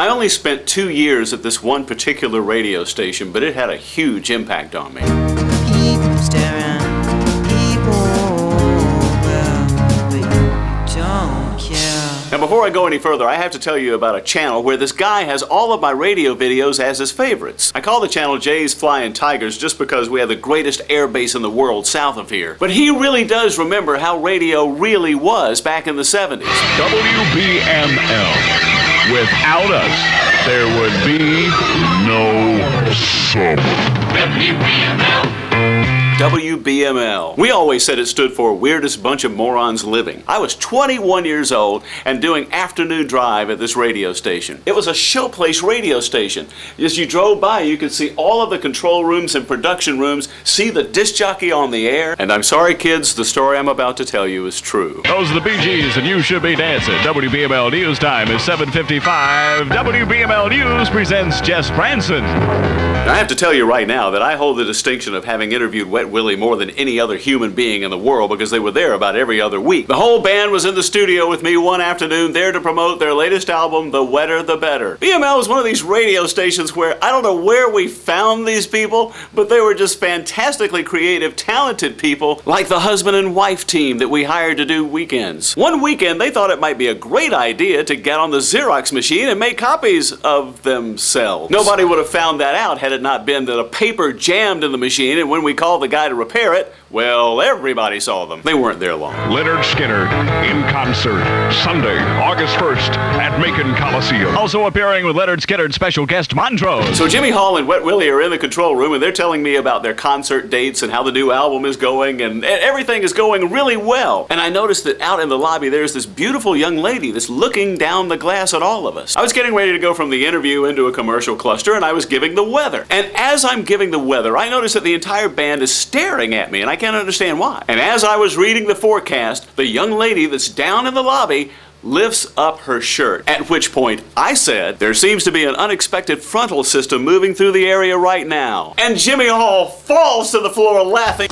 I only spent 2 years at this one particular radio station, but it had a huge impact on me. People staring, people, well, but you don't care. Now before I go any further, I have to tell you about a channel where this guy has all of my radio videos as his favorites. I call the channel Jay's Flying Tigers just because we have the greatest air base in the world south of here. But he really does remember how radio really was back in the 70s. WBML. Without us, there would be no summer. WBML. WBML. We always said it stood for Weirdest Bunch of Morons Living. I was 21 years old and doing afternoon drive at this radio station. It was a showplace radio station. As you drove by, you could see all of the control rooms and production rooms, see the disc jockey on the air. And I'm sorry, kids, the story I'm about to tell you is true. Those are the Bee Gees, and you should be dancing. WBML News time is 7:55. WBML News presents Jess Branson. Now, I have to tell you right now that I hold the distinction of having interviewed Wet Willie more than any other human being in the world because they were there about every other week. The whole band was in the studio with me one afternoon there to promote their latest album, The Wetter the Better. BML was one of these radio stations where I don't know where we found these people, but they were just fantastically creative, talented people like the husband and wife team that we hired to do weekends. One weekend they thought it might be a great idea to get on the Xerox machine and make copies of themselves. Nobody would have found that out had it not been that a paper jammed in the machine, and when we called the guy to repair it, well, everybody saw them. They weren't there long. Leonard Skinner in concert Sunday, August 1st at Macon Coliseum. Also appearing with Leonard Skinner's special guest Montrose. So Jimmy Hall and Wet Willie are in the control room and they're telling me about their concert dates and how the new album is going, and everything is going really well. And I noticed that out in the lobby there's this beautiful young lady that's looking down the glass at all of us. I was getting ready to go from the interview into a commercial cluster and I was giving the weather. And as I'm giving the weather, I noticed that the entire band is staring at me and I can't understand why. And as I was reading the forecast, the young lady that's down in the lobby lifts up her shirt, at which point I said, there seems to be an unexpected frontal system moving through the area right now. And Jimmy Hall falls to the floor laughing.